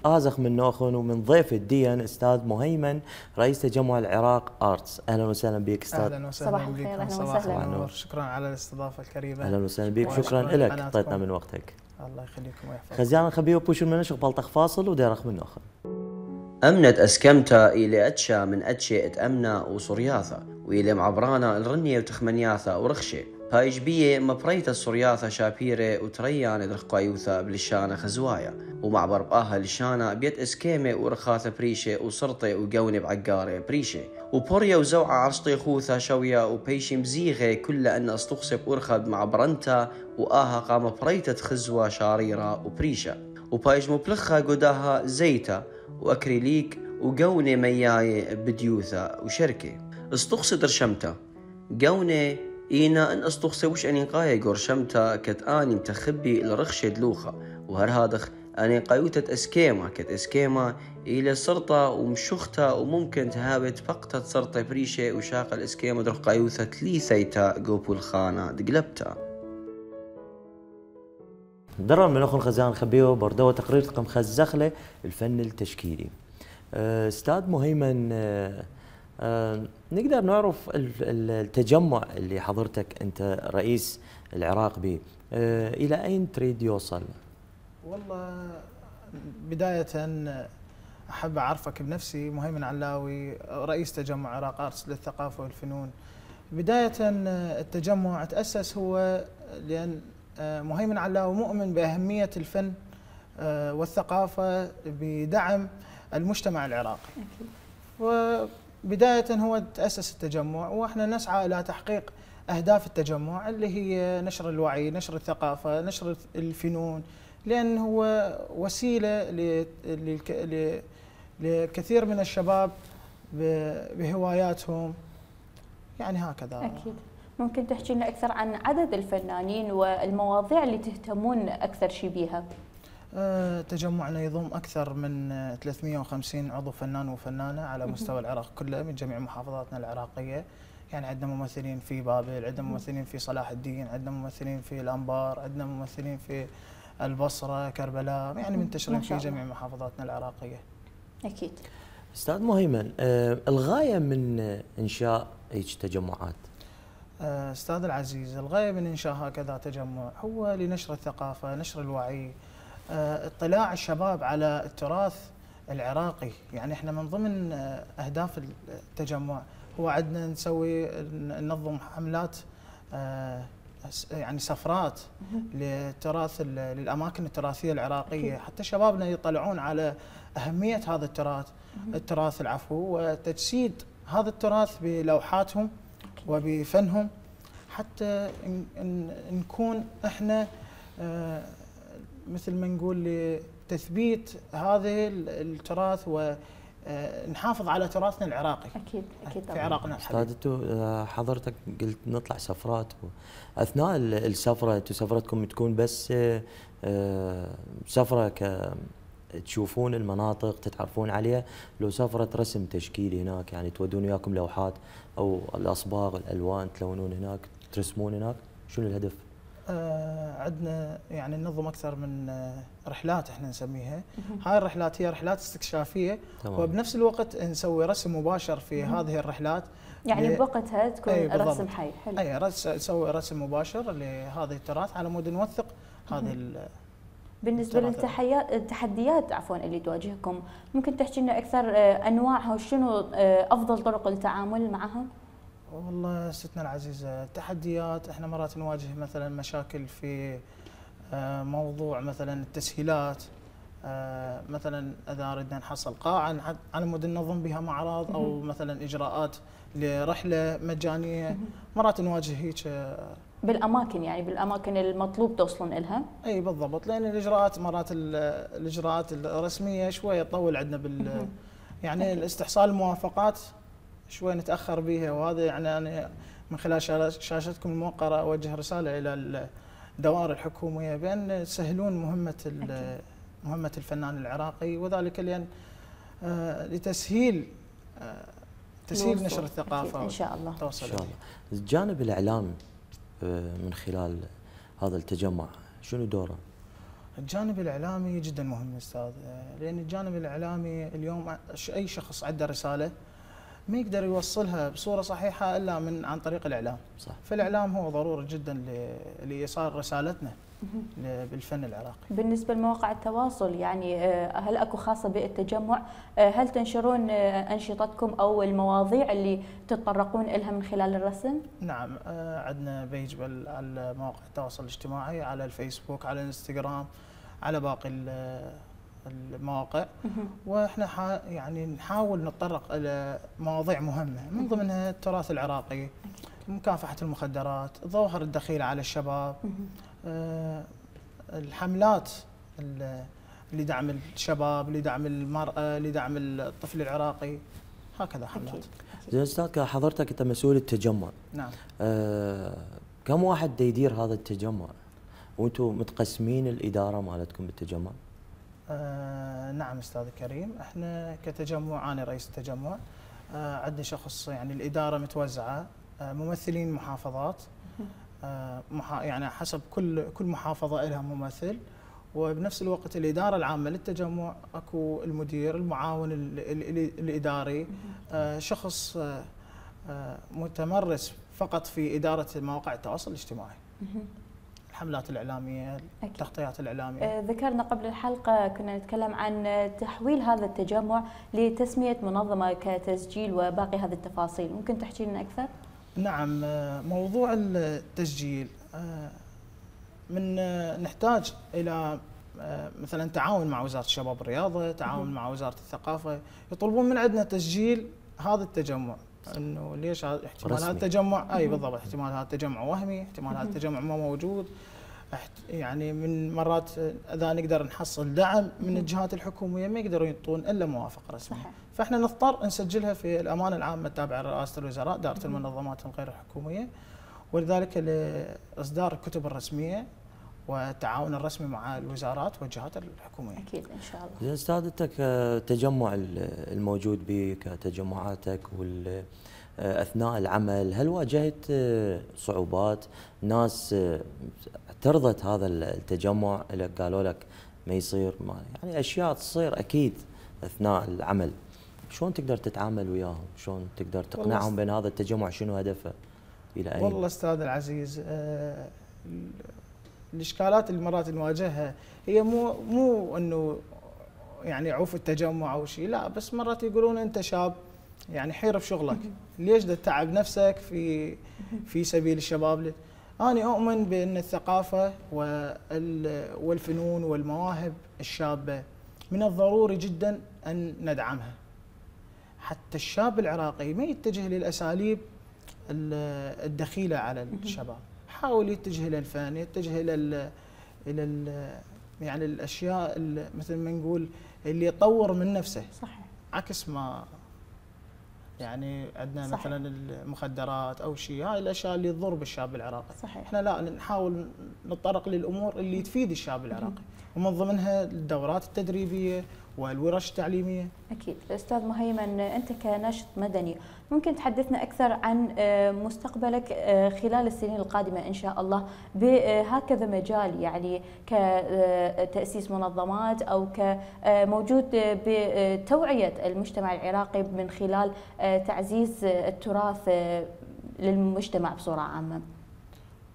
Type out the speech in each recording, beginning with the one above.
آزخ من نوخن ومن ضيف الدين أستاذ مهيمن رئيس تجمع العراق آرتس. أهلا وسهلا بك أستاذ. أهلا وسهلا صباح بك. الخير. أهلا صباح وسهلا. النور. شكرا على الاستضافة الكريمة. أهلا وسهلا بك. شكرا لك اعطيتنا من وقتك. الله يخليكم ويحفظكم. خزيان خبيو بوشو من شغبالتخ فاصل وديرخ من نوخن. أمنت أسكمتا إلى أتشا من أتشي أتأمنا وصرياثا وإلى معبرانا الرنية وتخمنياثا ورخشة هايج بيه مبريت الصرياثا شابيرة وتريان درخقايوثا بلشانة خزوايا ومعبر بآها لشانة بيت إسكيمة ورخاثة بريشة وصرطة وقونة بعقارة بريشة وبوريا وزوعة عرشطي خوثا شوية وبيشي مزيغة كل أن أستخصب أرخب معبرنتا وآها قام بريتة خزوة شاريرة وبريشة وبايج مبلخها قداها زيتا وأكريليك وقونة مياية بديوثة وشركة استخصد رشمتا قونة إينا أن استخصي وش أني قاية قرشمتا كت آني متخبي الرخشة دلوخة وهرهادخ أني قايوتة أسكيما كت أسكيما إلى سرطة ومشختا وممكن تهابت فقطة سرطة بريشة وشاق الأسكيما درخ قايوثة تليثيتا قوبو الخانة دقلبتا. درر من أخو خزان خبيو بردوة تقرير تقم خزخلة الفن التشكيلي. أستاذ مهيمن، نقدر نعرف التجمع اللي حضرتك أنت رئيس العراق به إلى أين تريد يوصل؟ والله بداية أحب أعرفك بنفسي مهيمن علاوي رئيس تجمع عراق آرتس للثقافة والفنون. بداية التجمع تأسس هو لأن مهيمن علاوي مؤمن بأهمية الفن والثقافة بدعم المجتمع العراقي. وبداية هو تأسس التجمع وإحنا نسعى إلى تحقيق أهداف التجمع اللي هي نشر الوعي، نشر الثقافة، نشر الفنون، لأن هو وسيلة لكثير من الشباب بهواياتهم، يعني هكذا. أكيد. ممكن تحكي لنا أكثر عن عدد الفنانين والمواضيع اللي تهتمون أكثر شيء بيها؟ تجمعنا يضم أكثر من 350 عضو فنان وفنانة على مستوى العراق كله من جميع محافظاتنا العراقية. يعني عندنا ممثلين في بابل، عندنا ممثلين في صلاح الدين، عندنا ممثلين في الأنبار، عندنا ممثلين في البصرة، كربلاء، يعني منتشرين في جميع محافظاتنا العراقية. أكيد. أستاذ مهيمن، الغاية من إنشاء هيك تجمعات؟ أستاذ العزيز، الغاية من إنشاء هكذا تجمع هو لنشر الثقافة، نشر الوعي، اطلاع الشباب على التراث العراقي. يعني احنا من ضمن أهداف التجمع هو عندنا ننظم حملات يعني سفرات للتراث للأماكن التراثية العراقية حتى شبابنا يطلعون على أهمية هذا التراث وتجسيد هذا التراث بلوحاتهم وبفنهم حتى نكون احنا مثل ما نقول لتثبيت هذا التراث ونحافظ على تراثنا العراقي. اكيد اكيد في عراقنا الحبيب. استاذ حضرتك قلت نطلع سفرات، اثناء السفره سفرتكم تكون بس سفره تشوفون المناطق تتعرفون عليها، لو سفرة رسم تشكيلي هناك يعني تودون وياكم لوحات او الاصباغ الالوان تلونون هناك ترسمون هناك، شنو الهدف؟ عندنا يعني ننظم اكثر من رحلات احنا نسميها. هاي الرحلات هي رحلات استكشافيه وبنفس الوقت نسوي رسم مباشر في هذه الرحلات، يعني بوقتها تكون رسم حي. حلو. اي نسوي رسم مباشر لهذه التراث على مود نوثق هذه بالنسبه للتحديات اللي تواجهكم، ممكن تحكي لنا اكثر انواعها وشنو افضل طرق التعامل معها؟ والله ستنا العزيزة، التحديات احنا مرات نواجه مثلا مشاكل في موضوع مثلا التسهيلات، مثلا اذا اردنا نحصل قاعة على مود ننظم بها معرض او مثلا اجراءات لرحلة مجانية، مرات نواجه هيك بالاماكن، يعني بالاماكن المطلوب توصلون لها. اي بالضبط، لان الاجراءات مرات الاجراءات الرسمية شوية تطول عندنا يعني الاستحصال الموافقات شوي نتاخر بها، وهذا يعني انا من خلال شاشتكم الموقره اوجه رساله الى الدوائر الحكوميه بان يسهلون مهمه الفنان العراقي، وذلك لان لتسهيل نشر الثقافه ان شاء الله. ان شاء الله. الجانب الاعلامي من خلال هذا التجمع شنو دوره؟ الجانب الاعلامي جدا مهم استاذ، لان الجانب الاعلامي اليوم اي شخص عنده رساله ما يقدر يوصلها بصوره صحيحه الا عن طريق الاعلام. صح. فالاعلام هو ضروري جدا لايصال رسالتنا بالفن العراقي. بالنسبه لمواقع التواصل يعني هل اكو خاصه بالتجمع؟ هل تنشرون انشطتكم او المواضيع اللي تتطرقون لها من خلال الرسم؟ نعم، عندنا بيج على مواقع التواصل الاجتماعي، على الفيسبوك، على الانستغرام، على باقي المواقع. واحنا يعني نحاول نتطرق الى مواضيع مهمه من ضمنها التراث العراقي، مكافحه المخدرات، الظواهر الدخيله على الشباب، الحملات لدعم الشباب، لدعم المراه، لدعم الطفل العراقي، هكذا حملات. زين استاذ، حضرتك انت مسؤول التجمع. نعم. كم واحد دا يدير هذا التجمع؟ وانتم متقسمين الاداره مالتكم بالتجمع؟ نعم استاذ كريم، احنا كتجمع، انا رئيس التجمع، عندنا شخص، يعني الاداره متوزعه، ممثلين محافظات، يعني حسب كل محافظه لها ممثل، وبنفس الوقت الاداره العامه للتجمع اكو المدير، المعاون الاداري، شخص متمرس فقط في اداره مواقع التواصل الاجتماعي، الحملات الإعلامية، التغطيات الإعلامية. ذكرنا قبل الحلقة كنا نتكلم عن تحويل هذا التجمع لتسمية منظمة كتسجيل وباقي هذه التفاصيل، ممكن تحكي لنا أكثر؟ نعم، موضوع التسجيل من نحتاج إلى مثلا تعاون مع وزارة الشباب والرياضة، تعاون مع وزارة الثقافة، يطلبون من عندنا تسجيل هذا التجمع. انه ليش احتمال هذا التجمع، اي بالضبط، احتمال هذا التجمع وهمي، احتمال هذا التجمع ما موجود، يعني من مرات اذا نقدر نحصل دعم من الجهات الحكوميه ما يقدرون يعطون الا موافقه رسميه. صحيح. فاحنا نضطر نسجلها في الامانه العامه التابعه لرئاسه الوزراء، دائره المنظمات الغير الحكوميه، ولذلك لاصدار الكتب الرسميه والتعاون الرسمي مع الوزارات والجهات الحكوميه. اكيد ان شاء الله. زين استاذ، انت كتجمع الموجود به كتجمعاتك اثناء العمل، هل واجهت صعوبات؟ ناس اعترضت هذا التجمع، قالوا لك ما يصير، ما يعني اشياء تصير اكيد اثناء العمل، شلون تقدر تتعامل وياهم؟ شلون تقدر تقنعهم بان هذا التجمع شنو هدفه الى اين؟ والله استاذ العزيز، الاشكالات اللي مرات نواجهها هي مو انه يعني عوف التجمع او شيء، لا، بس مرات يقولون انت شاب يعني حير بشغلك، ليش تتعب نفسك في سبيل الشباب؟ انا اؤمن بان الثقافه والفنون والمواهب الشابه من الضروري جدا ان ندعمها. حتى الشاب العراقي ما يتجه للاساليب الدخيله على الشباب، حاول يتجه الى الفن، يتجه الى يعني الاشياء مثل ما نقول اللي يطور من نفسه. صحيح. عكس ما يعني عندنا صحيح. مثلا المخدرات او شيء، هاي الاشياء اللي تضر بالشاب العراقي. صحيح. احنا لا، نحاول نتطرق للامور اللي تفيد الشاب العراقي، ومن ضمنها الدورات التدريبيه والورش التعليميه. اكيد. استاذ مهيمن، انت كناشط مدني ممكن تحدثنا اكثر عن مستقبلك خلال السنين القادمه ان شاء الله بهكذا مجال، يعني كتاسيس منظمات او كموجود بتوعيه المجتمع العراقي من خلال تعزيز التراث للمجتمع بصوره عامه؟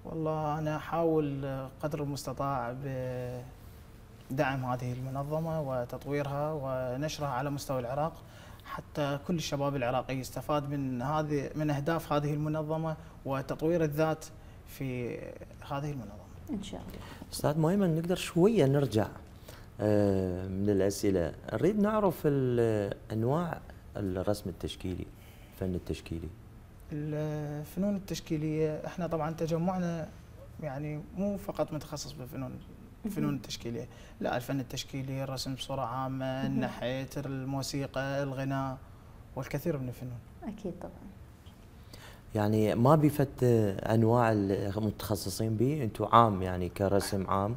والله انا احاول قدر المستطاع بدعم هذه المنظمه وتطويرها ونشرها على مستوى العراق، حتى كل الشباب العراقي يستفاد من اهداف هذه المنظمه وتطوير الذات في هذه المنظمه. ان شاء الله. استاذ مهيمن، نقدر شويه نرجع من الاسئله، نريد نعرف انواع الرسم التشكيلي، الفن التشكيلي. الفنون التشكيليه، احنا طبعا تجمعنا يعني مو فقط متخصص بالفنون التشكيليه، لا، الفن التشكيلي، الرسم بصوره عامه، النحت، الموسيقى، الغناء، والكثير من الفنون. اكيد طبعا. يعني ما بيفت انواع المتخصصين به، انتم عام يعني كرسم عام،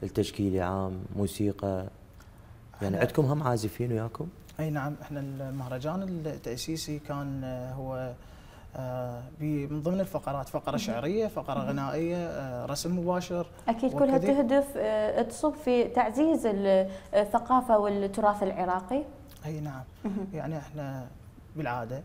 التشكيلي عام، موسيقى، يعني عندكم هم عازفين وياكم؟ اي نعم، احنا المهرجان التاسيسي كان هو من ضمن الفقرات فقرة شعرية، فقرة غنائية، رسم مباشر. أكيد كلها تهدف تصب في تعزيز الثقافة والتراث العراقي. أي نعم. يعني احنا بالعادة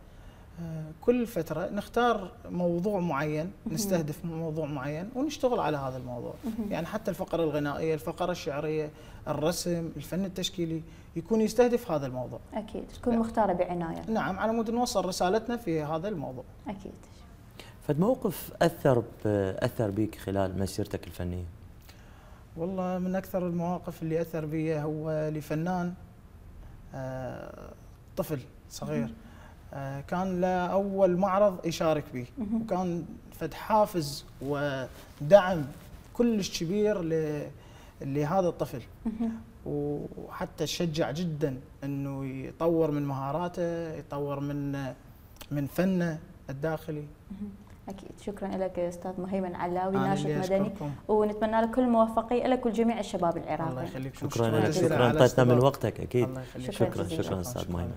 كل فترة نختار موضوع معين، نستهدف موضوع معين ونشتغل على هذا الموضوع. يعني حتى الفقرة الغنائية، الفقرة الشعرية، الرسم، الفن التشكيلي يكون يستهدف هذا الموضوع. أكيد تكون مختارة بعناية. نعم، على مود نوصل رسالتنا في هذا الموضوع. أكيد. فد موقف أثر بك خلال مسيرتك الفنية؟ والله من أكثر المواقف اللي أثر بي هو لفنان طفل صغير كان له أول معرض يشارك به، وكان فد حافز ودعم كلش كبير لهذا الطفل، وحتى شجع جدا انه يطور من مهاراته، يطور من فنه الداخلي. اكيد. شكرا لك استاذ مهيمن علاوي، ناشط مدني، أشكركم. ونتمنى لك كل الموفقيه لك ولجميع الشباب العراقي. الله يخليك. شكرا لك، شكرا، انطيتنا من وقتك. اكيد. الله يخليك. شكرا استاذ مهيمن.